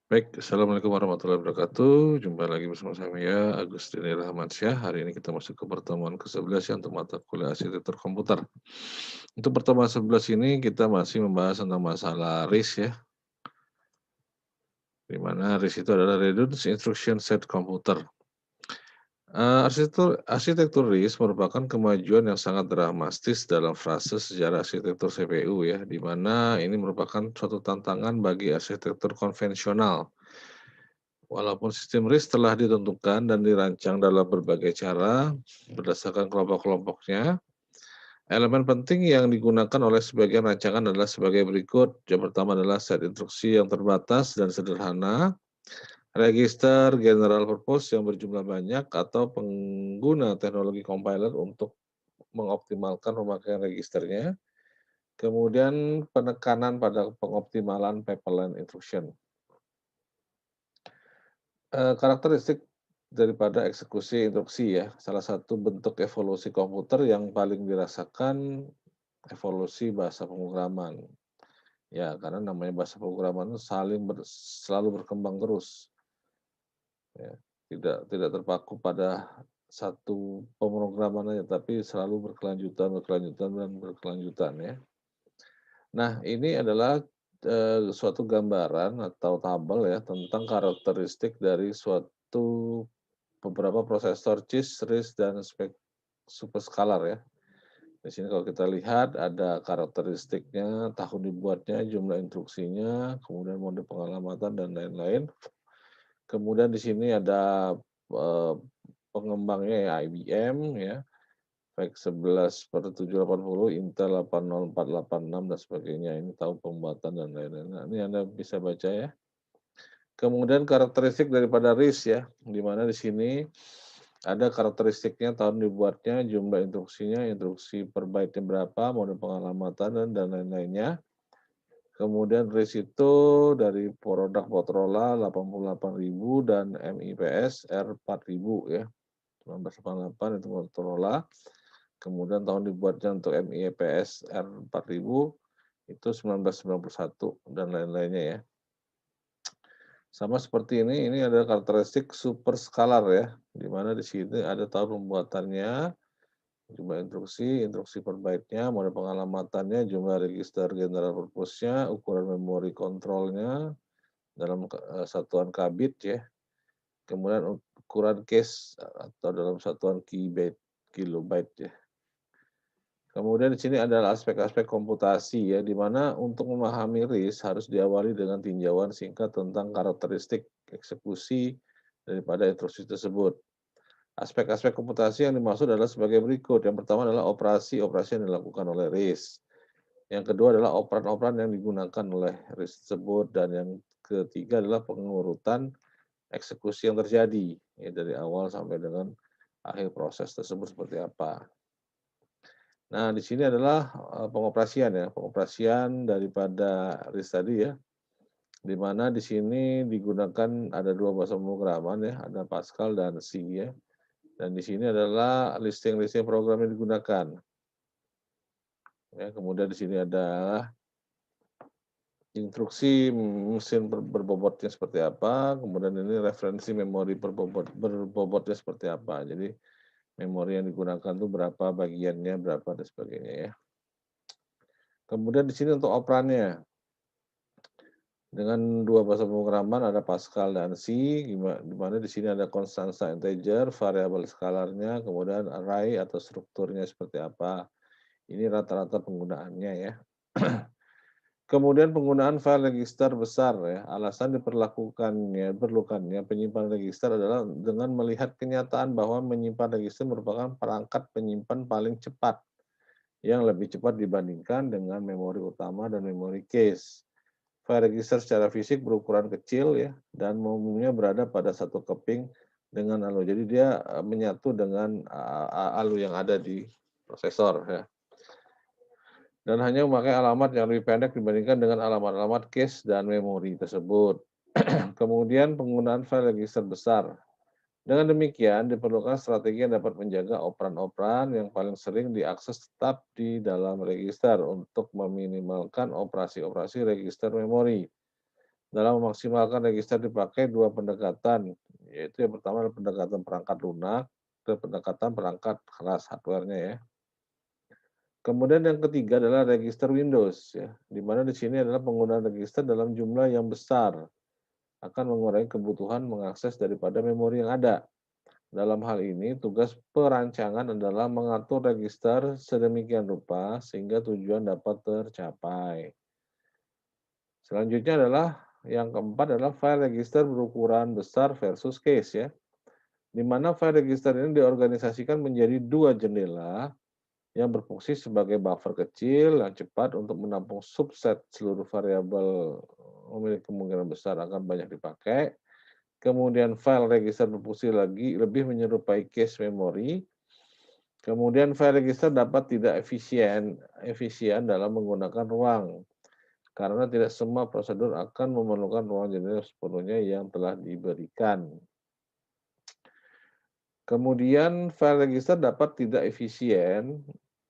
Baik, Assalamualaikum warahmatullahi wabarakatuh. Jumpa lagi bersama saya, Agustin Rahmansyah. Hari ini kita masuk ke pertemuan ke-11 ya untuk mata kuliah arsitektur komputer. Untuk pertemuan 11 ini kita masih membahas tentang masalah RIS ya, di mana RIS itu adalah Reduced Instruction Set Computer. Arsitektur RIS merupakan kemajuan yang sangat dramatis dalam fase sejarah arsitektur CPU ya, di mana ini merupakan suatu tantangan bagi arsitektur konvensional. Walaupun sistem RISC telah ditentukan dan dirancang dalam berbagai cara berdasarkan kelompok-kelompoknya, elemen penting yang digunakan oleh sebagian rancangan adalah sebagai berikut. Yang pertama adalah set instruksi yang terbatas dan sederhana, register general purpose yang berjumlah banyak, atau pengguna teknologi compiler untuk mengoptimalkan pemakaian registernya. Kemudian penekanan pada pengoptimalan pipeline instruction. Karakteristik daripada eksekusi instruksi ya, salah satu bentuk evolusi komputer yang paling dirasakan evolusi bahasa pemrograman. Ya, karena namanya bahasa pemrograman itu selalu berkembang terus, ya. Tidak terpaku pada satu pemrograman aja, tapi selalu berkelanjutan berkelanjutan dan berkelanjutan ya. Nah, ini adalah, suatu gambaran atau tabel ya tentang karakteristik dari suatu beberapa prosesor CISC, RISC, dan superscalar ya. Di sini kalau kita lihat ada karakteristiknya, tahun dibuatnya, jumlah instruksinya, kemudian mode pengalamatan dan lain-lain. Kemudian di sini ada, eee, pengembangnya ya IBM ya, baik 11/780, Intel 80486 dan sebagainya. Ini tahun pembuatan dan lain-lain. Nah, ini Anda bisa baca ya. Kemudian karakteristik daripada RISC ya, di mana di sini ada karakteristiknya, tahun dibuatnya, jumlah instruksinya, instruksi per byte-nya berapa, mode pengalamatan dan lain-lainnya. Kemudian RISC itu dari produk Motorola 88.000 dan MIPS R4000 ya, 1988 itu Motorola. Kemudian tahun dibuatnya untuk MIPS R4000 itu 1991 dan lain-lainnya ya. Sama seperti ini adalah karakteristik super skalar ya, di mana di sini ada tahun pembuatannya, jumlah instruksi, instruksi per byte-nya, mode pengalamannya, jumlah register general purpose-nya, ukuran memori kontrolnya dalam satuan kbit ya, kemudian ukuran cache atau dalam satuan kilobyte ya. Kemudian di sini adalah aspek-aspek komputasi ya, di mana untuk memahami RISC harus diawali dengan tinjauan singkat tentang karakteristik eksekusi daripada instruksi tersebut. Aspek-aspek komputasi yang dimaksud adalah sebagai berikut. Yang pertama adalah operasi-operasi yang dilakukan oleh RISC. Yang kedua adalah operan-operan yang digunakan oleh RISC tersebut. Dan yang ketiga adalah pengurutan eksekusi yang terjadi, ya, dari awal sampai dengan akhir proses tersebut seperti apa. Nah, di sini adalah, pengoperasian ya, pengoperasian daripada RISC tadi ya, di mana di sini digunakan ada 2 bahasa pemrograman ya, ada Pascal dan C ya, dan di sini adalah listing-listing program yang digunakan. Ya, kemudian di sini ada instruksi mesin berbobotnya seperti apa, kemudian ini referensi memori berbobotnya seperti apa. Jadi memori yang digunakan tuh berapa bagiannya, berapa dan sebagainya ya. Kemudian di sini untuk operannya, dengan 2 bahasa pemrograman ada Pascal dan C, di mana di sini ada konstansa integer, variabel skalarnya, kemudian array atau strukturnya seperti apa. Ini rata-rata penggunaannya ya. Kemudian penggunaan file register besar ya. Alasan diperlukannya penyimpanan register adalah dengan melihat kenyataan bahwa menyimpan register merupakan perangkat penyimpan paling cepat, yang lebih cepat dibandingkan dengan memori utama dan memori cache. File register secara fisik berukuran kecil ya, dan umumnya berada pada satu keping dengan ALU. Jadi dia, menyatu dengan ALU yang ada di prosesor ya. Dan hanya memakai alamat yang lebih pendek dibandingkan dengan alamat-alamat cache dan memori tersebut. Kemudian penggunaan file register besar. Dengan demikian, diperlukan strategi yang dapat menjaga operan-operan yang paling sering diakses tetap di dalam register untuk meminimalkan operasi-operasi register memori. Dalam memaksimalkan register dipakai dua pendekatan, yaitu yang pertama adalah pendekatan perangkat lunak dan pendekatan perangkat keras hardware-nya ya. Kemudian yang ketiga adalah register Windows ya, di mana di sini adalah penggunaan register dalam jumlah yang besar akan mengurangi kebutuhan mengakses daripada memori yang ada. Dalam hal ini, tugas perancangan adalah mengatur register sedemikian rupa sehingga tujuan dapat tercapai. Selanjutnya adalah yang keempat adalah file register berukuran besar versus case ya, di mana file register ini diorganisasikan menjadi dua jendela yang berfungsi sebagai buffer kecil yang cepat untuk menampung subset seluruh variabel memiliki kemungkinan besar akan banyak dipakai. Kemudian file register berfungsi lagi lebih menyerupai cache memori. Kemudian file register dapat tidak efisien dalam menggunakan ruang karena tidak semua prosedur akan memerlukan ruang jendela sepenuhnya yang telah diberikan. Kemudian file register dapat tidak efisien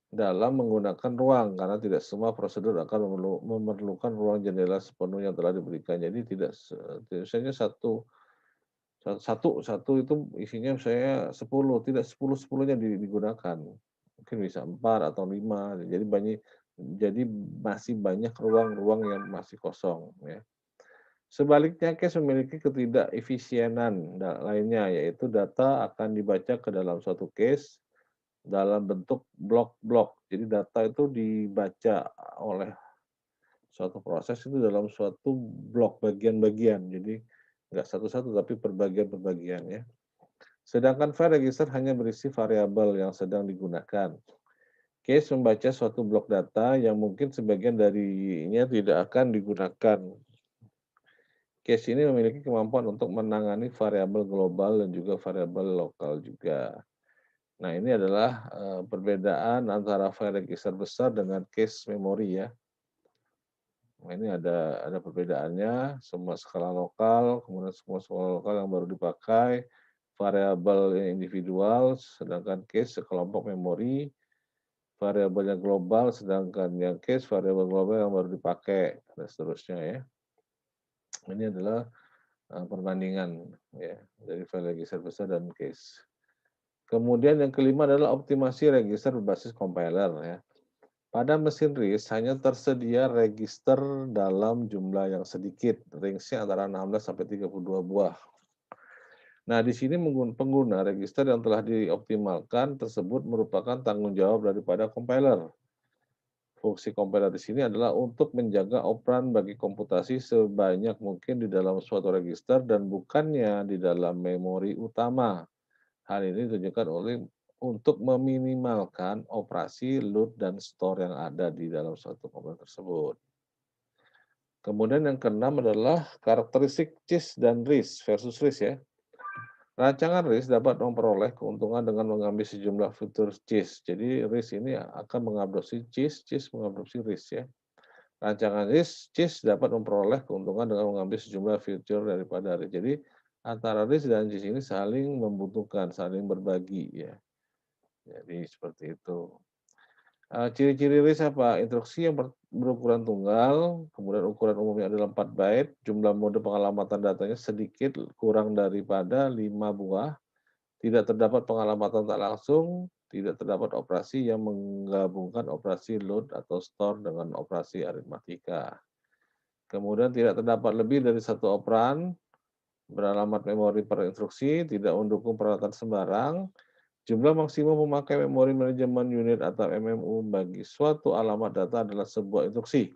dalam menggunakan ruang karena tidak semua prosedur akan memerlukan ruang jendela sepenuhnya yang telah diberikan. Jadi tidak misalnya satu itu isinya misalnya 10, tidak 10-10-nya digunakan. Mungkin bisa 4 atau 5, jadi masih banyak ruang-ruang yang masih kosong ya. Sebaliknya, case memiliki ketidakefisienan lainnya, yaitu data akan dibaca ke dalam suatu case dalam bentuk blok-blok. Jadi data itu dibaca oleh suatu proses itu dalam suatu blok bagian-bagian. Jadi nggak satu-satu tapi per bagian-per ya. Sedangkan file register hanya berisi variabel yang sedang digunakan. Case membaca suatu blok data yang mungkin sebagian darinya tidak akan digunakan. Case ini memiliki kemampuan untuk menangani variabel global dan juga variabel lokal juga. Nah, ini adalah perbedaan antara file register besar dengan case memori ya. Nah, ini ada perbedaannya, semua skala lokal, kemudian semua skala lokal yang baru dipakai, variabel yang individual, sedangkan case sekelompok memori, variabelnya global, sedangkan yang case variabel global yang baru dipakai, dan seterusnya ya. Ini adalah perbandingan ya dari file register besar dan case. Kemudian yang kelima adalah optimasi register berbasis compiler ya. Pada mesin RIS hanya tersedia register dalam jumlah yang sedikit, range-nya antara 16 sampai 32 buah. Nah, di sini pengguna register yang telah dioptimalkan tersebut merupakan tanggung jawab daripada compiler. Fungsi compiler di sini adalah untuk menjaga operan bagi komputasi sebanyak mungkin di dalam suatu register dan bukannya di dalam memori utama. Hal ini ditujukan oleh untuk meminimalkan operasi load dan store yang ada di dalam suatu komputer tersebut. Kemudian yang keenam adalah karakteristik CIS dan RIS versus RIS ya. Rancangan RIS dapat memperoleh keuntungan dengan mengambil sejumlah fitur CIS. Jadi RIS ini akan mengadopsi CIS, CIS mengadopsi RIS ya. Rancangan RIS, CIS dapat memperoleh keuntungan dengan mengambil sejumlah fitur daripada RIS. Jadi antara RIS dan CIS ini saling membutuhkan, saling berbagi ya. Jadi seperti itu. Ciri-ciri RIS apa? Instruksi yang berukuran tunggal, kemudian ukuran umumnya adalah 4 byte, jumlah mode pengalamatan datanya sedikit kurang daripada 5 buah, tidak terdapat pengalamatan tak langsung, tidak terdapat operasi yang menggabungkan operasi load atau store dengan operasi aritmatika. Kemudian tidak terdapat lebih dari satu operan, beralamat memori per instruksi, tidak mendukung peralatan sembarang, jumlah maksimum pemakai memori manajemen unit atau MMU bagi suatu alamat data adalah sebuah instruksi.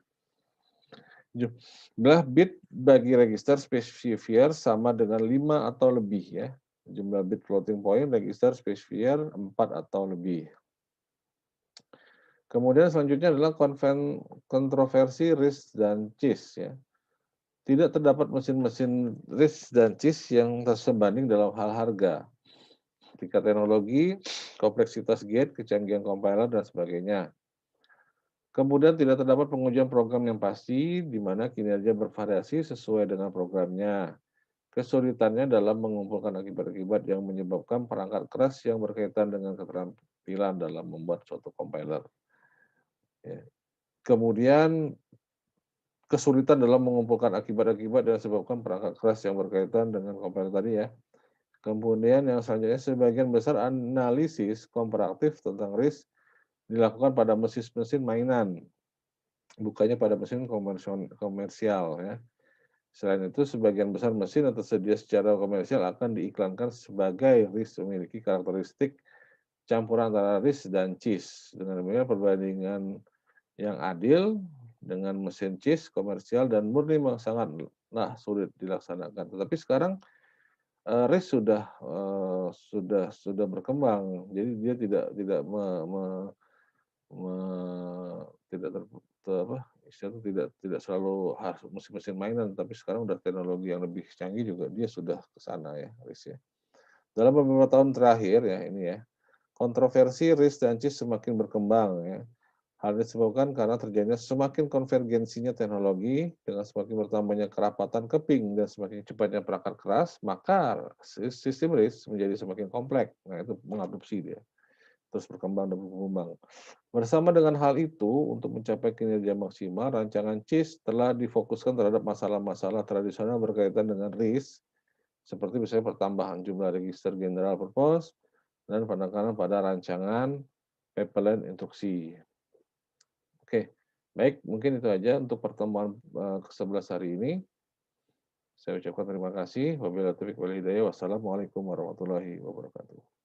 Jumlah bit bagi register specifier sama dengan 5 atau lebih ya. Jumlah bit floating point register specifier 4 atau lebih. Kemudian selanjutnya adalah kontroversi RIS dan CIS ya. Tidak terdapat mesin-mesin RIS dan CIS yang sebanding dalam hal harga, tingkat teknologi, kompleksitas gate, kecanggihan compiler, dan sebagainya. Kemudian tidak terdapat pengujian program yang pasti, di mana kinerja bervariasi sesuai dengan programnya. Kesulitannya dalam mengumpulkan akibat-akibat yang menyebabkan perangkat keras yang berkaitan dengan keterampilan dalam membuat suatu compiler. Ya. Kemudian kesulitan dalam mengumpulkan akibat-akibat yang disebabkan perangkat keras yang berkaitan dengan komputer tadi ya. Kemudian yang selanjutnya sebagian besar analisis komparatif tentang risk dilakukan pada mesin-mesin mainan, bukannya pada mesin komersial ya. Selain itu, sebagian besar mesin yang tersedia secara komersial akan diiklankan sebagai RIS memiliki karakteristik campuran antara RIS dan CIS. Dengan demikian, perbandingan yang adil dengan mesin CIS komersial dan murni memang sangatlah sulit dilaksanakan. Tetapi sekarang RIS sudah berkembang, jadi dia tidak me me me tidak ter te apa, istilahnya tidak selalu harus mesin-mesin mainan, tapi sekarang udah teknologi yang lebih canggih juga dia sudah ke sana ya, RIS ya. Dalam beberapa tahun terakhir ya ini ya, kontroversi RIS dan CIS semakin berkembang ya. Hal ini disebabkan karena terjadinya semakin konvergensinya teknologi dengan semakin bertambahnya kerapatan keping dan semakin cepatnya perangkat keras, maka sistem RIS menjadi semakin kompleks. Nah, itu mengadopsi dia, terus berkembang dan berkembang. Bersama dengan hal itu, untuk mencapai kinerja maksimal, rancangan CIS telah difokuskan terhadap masalah-masalah tradisional berkaitan dengan RIS, seperti misalnya pertambahan jumlah register general purpose dan penekanan pada rancangan pipeline instruksi. Oke, baik mungkin itu aja untuk pertemuan, ke-11 hari ini. Saya ucapkan terima kasih. Wabillahi taufiq wal hidayah. Wassalamualaikum warahmatullahi wabarakatuh.